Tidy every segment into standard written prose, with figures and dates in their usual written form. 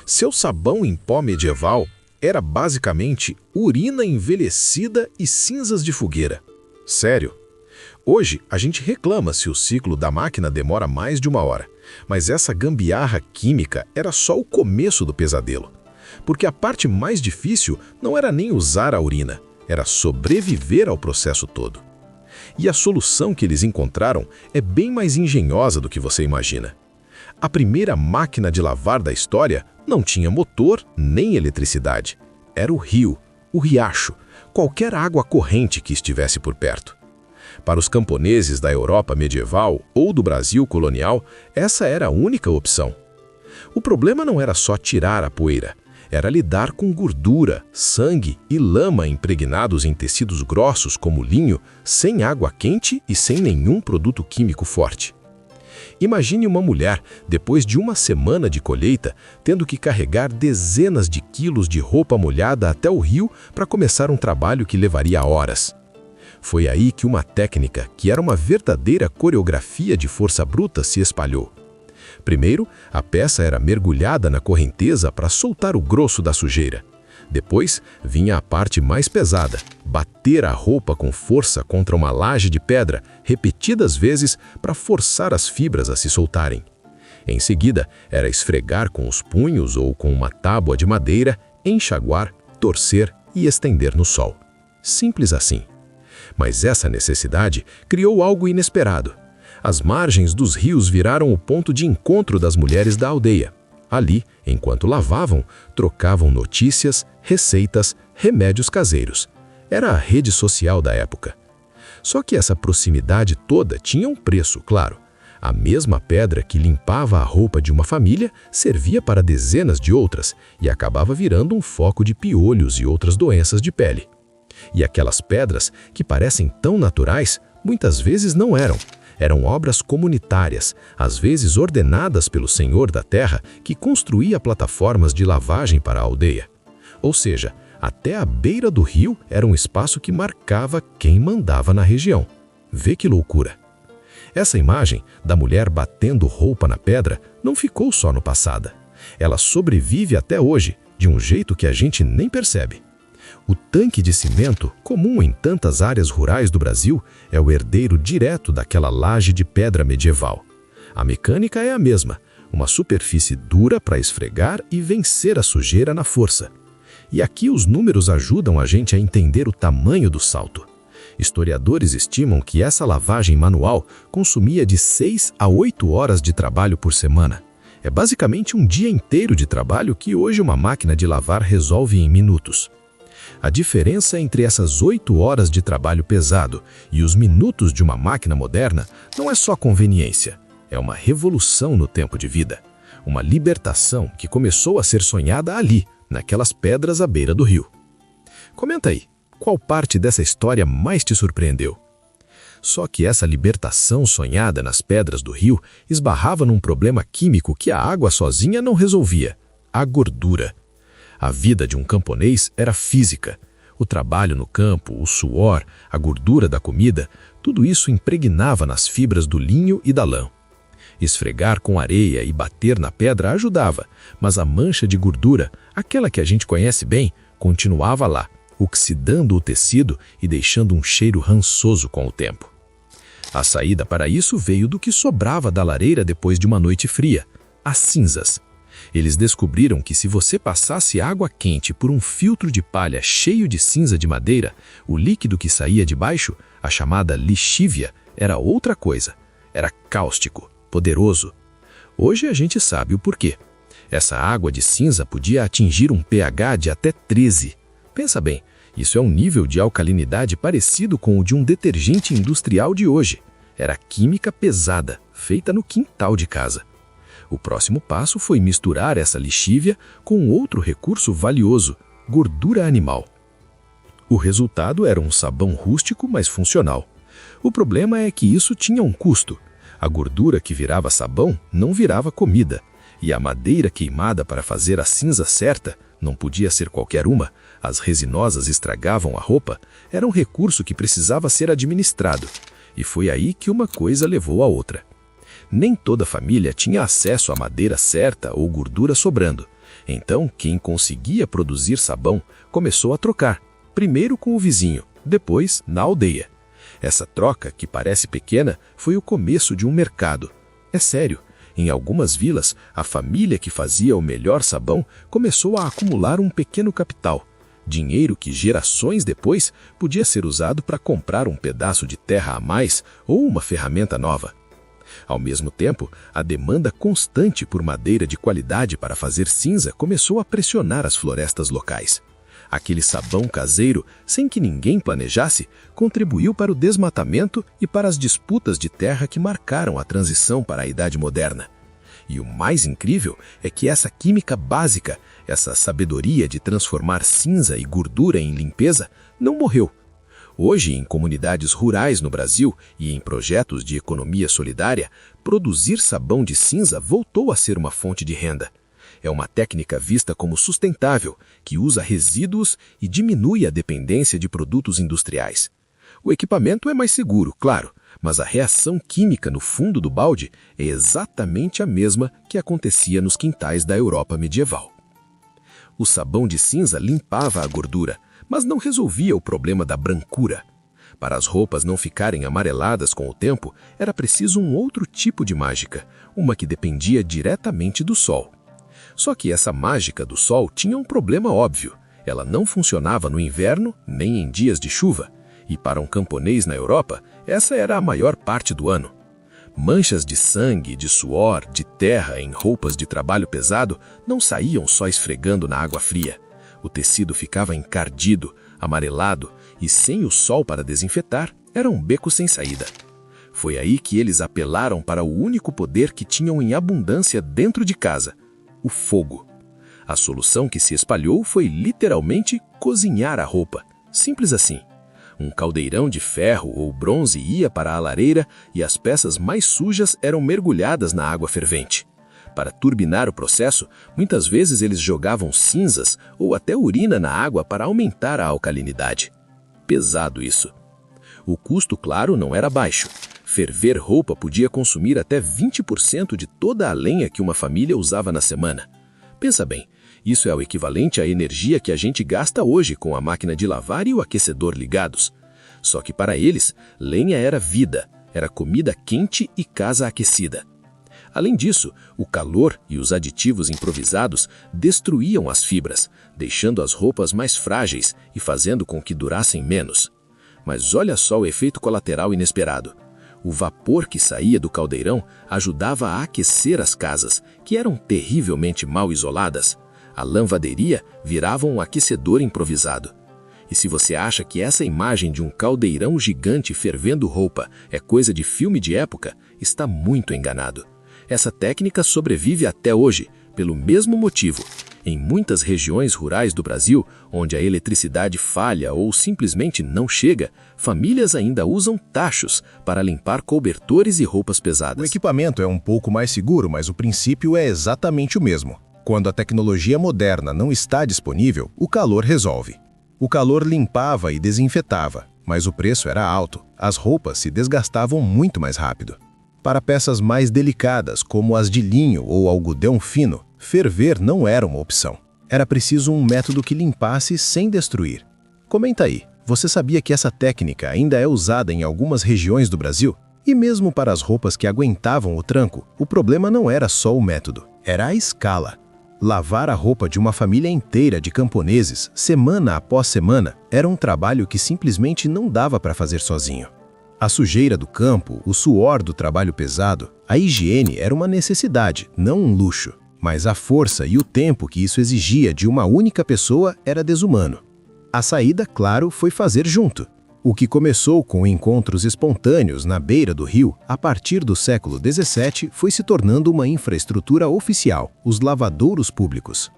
Seu sabão em pó medieval era basicamente urina envelhecida e cinzas de fogueira. Sério. Hoje, a gente reclama se o ciclo da máquina demora mais de 1 hora, mas essa gambiarra química era só o começo do pesadelo. Porque a parte mais difícil não era nem usar a urina, era sobreviver ao processo todo. E a solução que eles encontraram é bem mais engenhosa do que você imagina. A primeira máquina de lavar da história não tinha motor nem eletricidade. Era o rio, o riacho, qualquer água corrente que estivesse por perto. Para os camponeses da Europa medieval ou do Brasil colonial, essa era a única opção. O problema não era só tirar a poeira, era lidar com gordura, sangue e lama impregnados em tecidos grossos como linho, sem água quente e sem nenhum produto químico forte. Imagine uma mulher, depois de 1 semana de colheita, tendo que carregar dezenas de quilos de roupa molhada até o rio para começar um trabalho que levaria horas. Foi aí que uma técnica, que era uma verdadeira coreografia de força bruta, se espalhou. Primeiro, a peça era mergulhada na correnteza para soltar o grosso da sujeira. Depois, vinha a parte mais pesada, bater a roupa com força contra uma laje de pedra, repetidas vezes, para forçar as fibras a se soltarem. Em seguida, era esfregar com os punhos ou com uma tábua de madeira, enxaguar, torcer e estender no sol. Simples assim. Mas essa necessidade criou algo inesperado. As margens dos rios viraram o ponto de encontro das mulheres da aldeia. Ali, enquanto lavavam, trocavam notícias, receitas, remédios caseiros. Era a rede social da época. Só que essa proximidade toda tinha um preço, claro. A mesma pedra que limpava a roupa de uma família servia para dezenas de outras e acabava virando um foco de piolhos e outras doenças de pele. E aquelas pedras, que parecem tão naturais, muitas vezes não eram. Eram obras comunitárias, às vezes ordenadas pelo senhor da terra, que construía plataformas de lavagem para a aldeia. Ou seja, até a beira do rio era um espaço que marcava quem mandava na região. Vê que loucura! Essa imagem da mulher batendo roupa na pedra não ficou só no passado. Ela sobrevive até hoje, de um jeito que a gente nem percebe. O tanque de cimento, comum em tantas áreas rurais do Brasil, é o herdeiro direto daquela laje de pedra medieval. A mecânica é a mesma, uma superfície dura para esfregar e vencer a sujeira na força. E aqui os números ajudam a gente a entender o tamanho do salto. Historiadores estimam que essa lavagem manual consumia de 6 a 8 horas de trabalho por semana. É basicamente um dia inteiro de trabalho que hoje uma máquina de lavar resolve em minutos. A diferença entre essas 8 horas de trabalho pesado e os minutos de uma máquina moderna não é só conveniência, é uma revolução no tempo de vida. Uma libertação que começou a ser sonhada ali, naquelas pedras à beira do rio. Comenta aí, qual parte dessa história mais te surpreendeu? Só que essa libertação sonhada nas pedras do rio esbarrava num problema químico que a água sozinha não resolvia: a gordura. A vida de um camponês era física. O trabalho no campo, o suor, a gordura da comida, tudo isso impregnava nas fibras do linho e da lã. Esfregar com areia e bater na pedra ajudava, mas a mancha de gordura, aquela que a gente conhece bem, continuava lá, oxidando o tecido e deixando um cheiro rançoso com o tempo. A saída para isso veio do que sobrava da lareira depois de uma noite fria: as cinzas. Eles descobriram que se você passasse água quente por um filtro de palha cheio de cinza de madeira, o líquido que saía de baixo, a chamada lixívia, era outra coisa. Era cáustico, poderoso. Hoje a gente sabe o porquê. Essa água de cinza podia atingir um pH de até 13. Pensa bem, isso é um nível de alcalinidade parecido com o de um detergente industrial de hoje. Era química pesada, feita no quintal de casa. O próximo passo foi misturar essa lixívia com outro recurso valioso: gordura animal. O resultado era um sabão rústico, mas funcional. O problema é que isso tinha um custo. A gordura que virava sabão não virava comida, e a madeira queimada para fazer a cinza certa não podia ser qualquer uma. As resinosas estragavam a roupa, era um recurso que precisava ser administrado. E foi aí que uma coisa levou a outra. Nem toda família tinha acesso à madeira certa ou gordura sobrando. Então, quem conseguia produzir sabão começou a trocar, primeiro com o vizinho, depois na aldeia. Essa troca, que parece pequena, foi o começo de um mercado. É sério, em algumas vilas, a família que fazia o melhor sabão começou a acumular um pequeno capital, dinheiro que gerações depois podia ser usado para comprar um pedaço de terra a mais ou uma ferramenta nova. Ao mesmo tempo, a demanda constante por madeira de qualidade para fazer cinza começou a pressionar as florestas locais. Aquele sabão caseiro, sem que ninguém planejasse, contribuiu para o desmatamento e para as disputas de terra que marcaram a transição para a Idade Moderna. E o mais incrível é que essa química básica, essa sabedoria de transformar cinza e gordura em limpeza, não morreu. Hoje, em comunidades rurais no Brasil e em projetos de economia solidária, produzir sabão de cinza voltou a ser uma fonte de renda. É uma técnica vista como sustentável, que usa resíduos e diminui a dependência de produtos industriais. O equipamento é mais seguro, claro, mas a reação química no fundo do balde é exatamente a mesma que acontecia nos quintais da Europa medieval. O sabão de cinza limpava a gordura, mas não resolvia o problema da brancura. Para as roupas não ficarem amareladas com o tempo, era preciso um outro tipo de mágica, uma que dependia diretamente do sol. Só que essa mágica do sol tinha um problema óbvio. Ela não funcionava no inverno nem em dias de chuva, e para um camponês na Europa, essa era a maior parte do ano. Manchas de sangue, de suor, de terra em roupas de trabalho pesado não saíam só esfregando na água fria. O tecido ficava encardido, amarelado e sem o sol para desinfetar, era um beco sem saída. Foi aí que eles apelaram para o único poder que tinham em abundância dentro de casa: o fogo. A solução que se espalhou foi literalmente cozinhar a roupa. Simples assim. Um caldeirão de ferro ou bronze ia para a lareira e as peças mais sujas eram mergulhadas na água fervente. Para turbinar o processo, muitas vezes eles jogavam cinzas ou até urina na água para aumentar a alcalinidade. Pesado isso. O custo, claro, não era baixo. Ferver roupa podia consumir até 20% de toda a lenha que uma família usava na semana. Pensa bem, isso é o equivalente à energia que a gente gasta hoje com a máquina de lavar e o aquecedor ligados. Só que para eles, lenha era vida, era comida quente e casa aquecida. Além disso, o calor e os aditivos improvisados destruíam as fibras, deixando as roupas mais frágeis e fazendo com que durassem menos. Mas olha só o efeito colateral inesperado. O vapor que saía do caldeirão ajudava a aquecer as casas, que eram terrivelmente mal isoladas. A lavanderinha virava um aquecedor improvisado. E se você acha que essa imagem de um caldeirão gigante fervendo roupa é coisa de filme de época, está muito enganado. Essa técnica sobrevive até hoje, pelo mesmo motivo. Em muitas regiões rurais do Brasil, onde a eletricidade falha ou simplesmente não chega, famílias ainda usam tachos para limpar cobertores e roupas pesadas. O equipamento é um pouco mais seguro, mas o princípio é exatamente o mesmo. Quando a tecnologia moderna não está disponível, o calor resolve. O calor limpava e desinfetava, mas o preço era alto. As roupas se desgastavam muito mais rápido. Para peças mais delicadas, como as de linho ou algodão fino, ferver não era uma opção. Era preciso um método que limpasse sem destruir. Comenta aí, você sabia que essa técnica ainda é usada em algumas regiões do Brasil? E mesmo para as roupas que aguentavam o tranco, o problema não era só o método, era a escala. Lavar a roupa de uma família inteira de camponeses, semana após semana, era um trabalho que simplesmente não dava para fazer sozinho. A sujeira do campo, o suor do trabalho pesado, a higiene era uma necessidade, não um luxo. Mas a força e o tempo que isso exigia de uma única pessoa era desumano. A saída, claro, foi fazer junto. O que começou com encontros espontâneos na beira do rio, a partir do século XVII, foi se tornando uma infraestrutura oficial, os lavadouros públicos.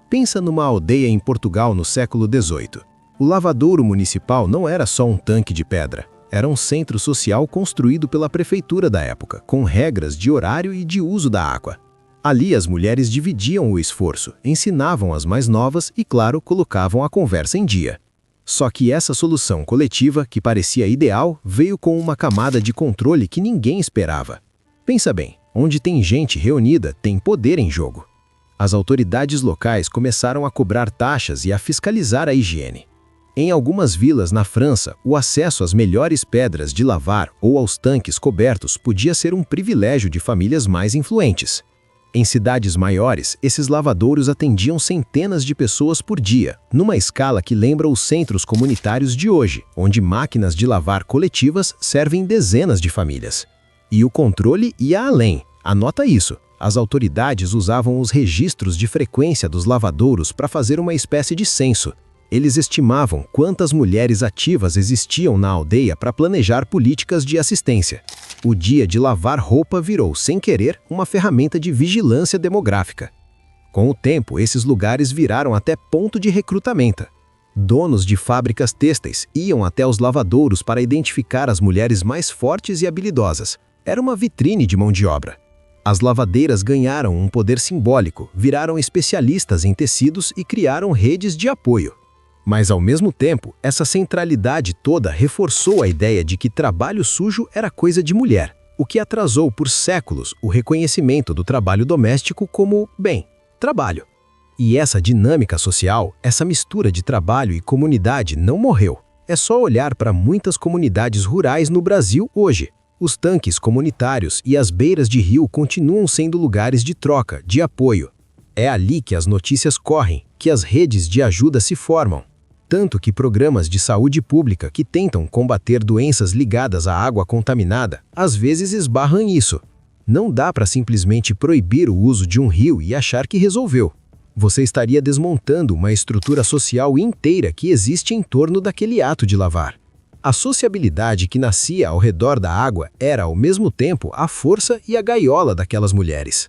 Pensa numa aldeia em Portugal no século XVIII. O lavadouro municipal não era só um tanque de pedra. Era um centro social construído pela prefeitura da época, com regras de horário e de uso da água. Ali as mulheres dividiam o esforço, ensinavam as mais novas e, claro, colocavam a conversa em dia. Só que essa solução coletiva, que parecia ideal, veio com uma camada de controle que ninguém esperava. Pensa bem, onde tem gente reunida, tem poder em jogo. As autoridades locais começaram a cobrar taxas e a fiscalizar a higiene. Em algumas vilas na França, o acesso às melhores pedras de lavar ou aos tanques cobertos podia ser um privilégio de famílias mais influentes. Em cidades maiores, esses lavadouros atendiam centenas de pessoas por dia, numa escala que lembra os centros comunitários de hoje, onde máquinas de lavar coletivas servem dezenas de famílias. E o controle ia além. Anota isso. As autoridades usavam os registros de frequência dos lavadouros para fazer uma espécie de censo. Eles estimavam quantas mulheres ativas existiam na aldeia para planejar políticas de assistência. O dia de lavar roupa virou, sem querer, uma ferramenta de vigilância demográfica. Com o tempo, esses lugares viraram até ponto de recrutamento. Donos de fábricas têxteis iam até os lavadouros para identificar as mulheres mais fortes e habilidosas. Era uma vitrine de mão de obra. As lavadeiras ganharam um poder simbólico, viraram especialistas em tecidos e criaram redes de apoio. Mas, ao mesmo tempo, essa centralidade toda reforçou a ideia de que trabalho sujo era coisa de mulher, o que atrasou por séculos o reconhecimento do trabalho doméstico como, bem, trabalho. E essa dinâmica social, essa mistura de trabalho e comunidade não morreu. É só olhar para muitas comunidades rurais no Brasil hoje. Os tanques comunitários e as beiras de rio continuam sendo lugares de troca, de apoio. É ali que as notícias correm, que as redes de ajuda se formam. Tanto que programas de saúde pública que tentam combater doenças ligadas à água contaminada, às vezes esbarram nisso. Não dá para simplesmente proibir o uso de um rio e achar que resolveu. Você estaria desmontando uma estrutura social inteira que existe em torno daquele ato de lavar. A sociabilidade que nascia ao redor da água era, ao mesmo tempo, a força e a gaiola daquelas mulheres.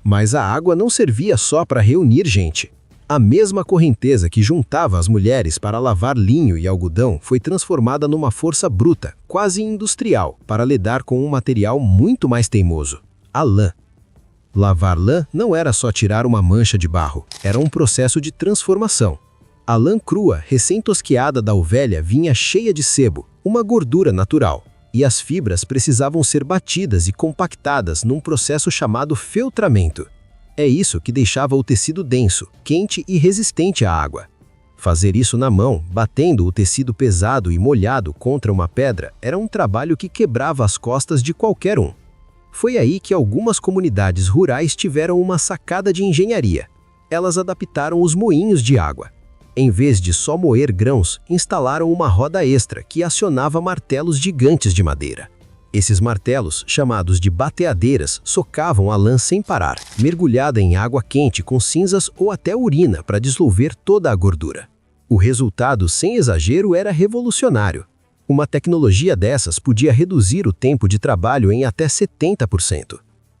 Mas a água não servia só para reunir gente. A mesma correnteza que juntava as mulheres para lavar linho e algodão foi transformada numa força bruta, quase industrial, para lidar com um material muito mais teimoso: a lã. Lavar lã não era só tirar uma mancha de barro, era um processo de transformação. A lã crua, recém-tosquiada da ovelha, vinha cheia de sebo, uma gordura natural, e as fibras precisavam ser batidas e compactadas num processo chamado feltramento. É isso que deixava o tecido denso, quente e resistente à água. Fazer isso na mão, batendo o tecido pesado e molhado contra uma pedra, era um trabalho que quebrava as costas de qualquer um. Foi aí que algumas comunidades rurais tiveram uma sacada de engenharia. Elas adaptaram os moinhos de água. Em vez de só moer grãos, instalaram uma roda extra que acionava martelos gigantes de madeira. Esses martelos, chamados de bateadeiras, socavam a lã sem parar, mergulhada em água quente com cinzas ou até urina para dissolver toda a gordura. O resultado, sem exagero, era revolucionário. Uma tecnologia dessas podia reduzir o tempo de trabalho em até 70%.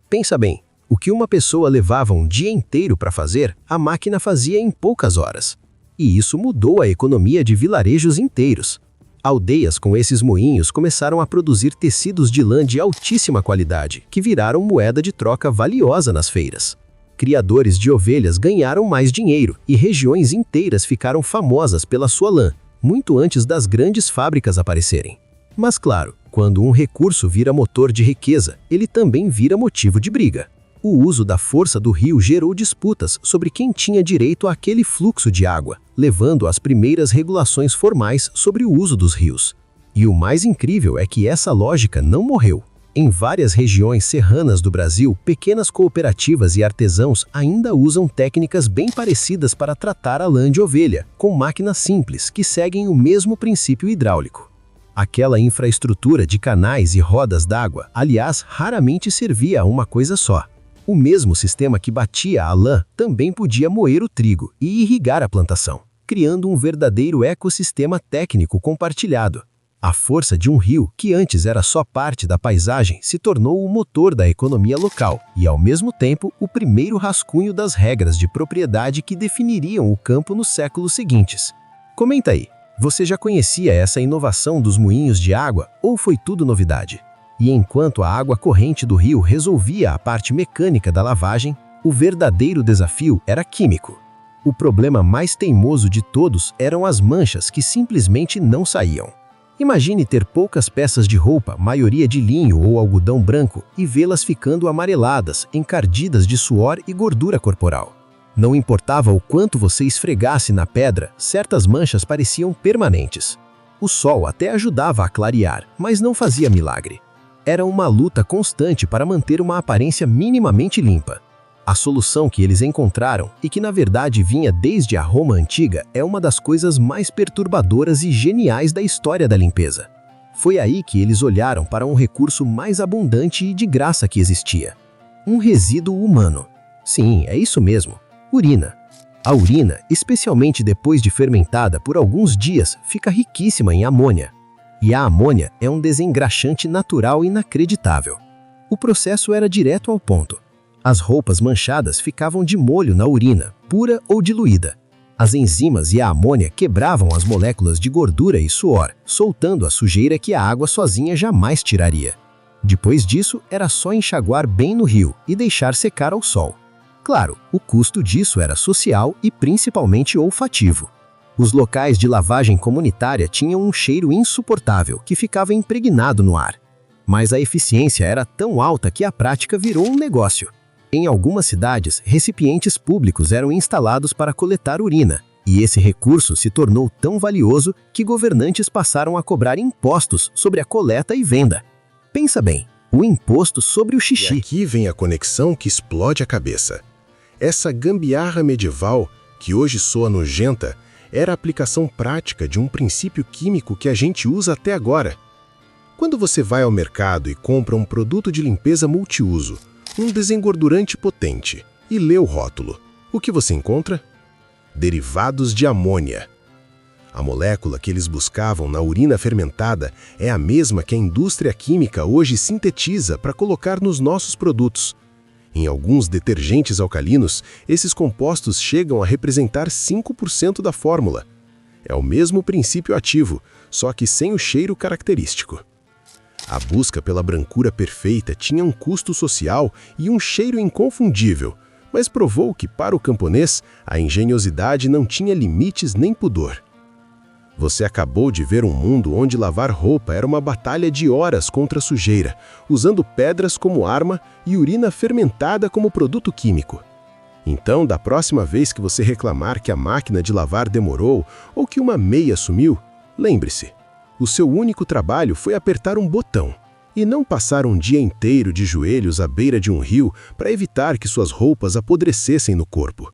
Pensa bem, o que uma pessoa levava um dia inteiro para fazer, a máquina fazia em poucas horas. E isso mudou a economia de vilarejos inteiros. Aldeias com esses moinhos começaram a produzir tecidos de lã de altíssima qualidade, que viraram moeda de troca valiosa nas feiras. Criadores de ovelhas ganharam mais dinheiro e regiões inteiras ficaram famosas pela sua lã, muito antes das grandes fábricas aparecerem. Mas claro, quando um recurso vira motor de riqueza, ele também vira motivo de briga. O uso da força do rio gerou disputas sobre quem tinha direito àquele fluxo de água, levando às primeiras regulações formais sobre o uso dos rios. E o mais incrível é que essa lógica não morreu. Em várias regiões serranas do Brasil, pequenas cooperativas e artesãos ainda usam técnicas bem parecidas para tratar a lã de ovelha, com máquinas simples que seguem o mesmo princípio hidráulico. Aquela infraestrutura de canais e rodas d'água, aliás, raramente servia a uma coisa só. O mesmo sistema que batia a lã também podia moer o trigo e irrigar a plantação, criando um verdadeiro ecossistema técnico compartilhado. A força de um rio, que antes era só parte da paisagem, se tornou o motor da economia local e, ao mesmo tempo, o primeiro rascunho das regras de propriedade que definiriam o campo nos séculos seguintes. Comenta aí, você já conhecia essa inovação dos moinhos de água ou foi tudo novidade? E enquanto a água corrente do rio resolvia a parte mecânica da lavagem, o verdadeiro desafio era químico. O problema mais teimoso de todos eram as manchas que simplesmente não saíam. Imagine ter poucas peças de roupa, maioria de linho ou algodão branco, e vê-las ficando amareladas, encardidas de suor e gordura corporal. Não importava o quanto você esfregasse na pedra, certas manchas pareciam permanentes. O sol até ajudava a clarear, mas não fazia milagre. Era uma luta constante para manter uma aparência minimamente limpa. A solução que eles encontraram, e que na verdade vinha desde a Roma antiga, é uma das coisas mais perturbadoras e geniais da história da limpeza. Foi aí que eles olharam para um recurso mais abundante e de graça que existia. Um resíduo humano. Sim, é isso mesmo. Urina. A urina, especialmente depois de fermentada por alguns dias, fica riquíssima em amônia. E a amônia é um desengraxante natural inacreditável. O processo era direto ao ponto. As roupas manchadas ficavam de molho na urina, pura ou diluída. As enzimas e a amônia quebravam as moléculas de gordura e suor, soltando a sujeira que a água sozinha jamais tiraria. Depois disso, era só enxaguar bem no rio e deixar secar ao sol. Claro, o custo disso era social e principalmente olfativo. Os locais de lavagem comunitária tinham um cheiro insuportável que ficava impregnado no ar. Mas a eficiência era tão alta que a prática virou um negócio. Em algumas cidades, recipientes públicos eram instalados para coletar urina, e esse recurso se tornou tão valioso que governantes passaram a cobrar impostos sobre a coleta e venda. Pensa bem, o imposto sobre o xixi. E aqui vem a conexão que explode a cabeça. Essa gambiarra medieval, que hoje soa nojenta, era a aplicação prática de um princípio químico que a gente usa até agora. Quando você vai ao mercado e compra um produto de limpeza multiuso, um desengordurante potente, e lê o rótulo, o que você encontra? Derivados de amônia. A molécula que eles buscavam na urina fermentada é a mesma que a indústria química hoje sintetiza para colocar nos nossos produtos. Em alguns detergentes alcalinos, esses compostos chegam a representar 5% da fórmula. É o mesmo princípio ativo, só que sem o cheiro característico. A busca pela brancura perfeita tinha um custo social e um cheiro inconfundível, mas provou que, para o camponês, a engenhosidade não tinha limites nem pudor. Você acabou de ver um mundo onde lavar roupa era uma batalha de horas contra a sujeira, usando pedras como arma e urina fermentada como produto químico. Então, da próxima vez que você reclamar que a máquina de lavar demorou ou que uma meia sumiu, lembre-se, o seu único trabalho foi apertar um botão e não passar um dia inteiro de joelhos à beira de um rio para evitar que suas roupas apodrecessem no corpo.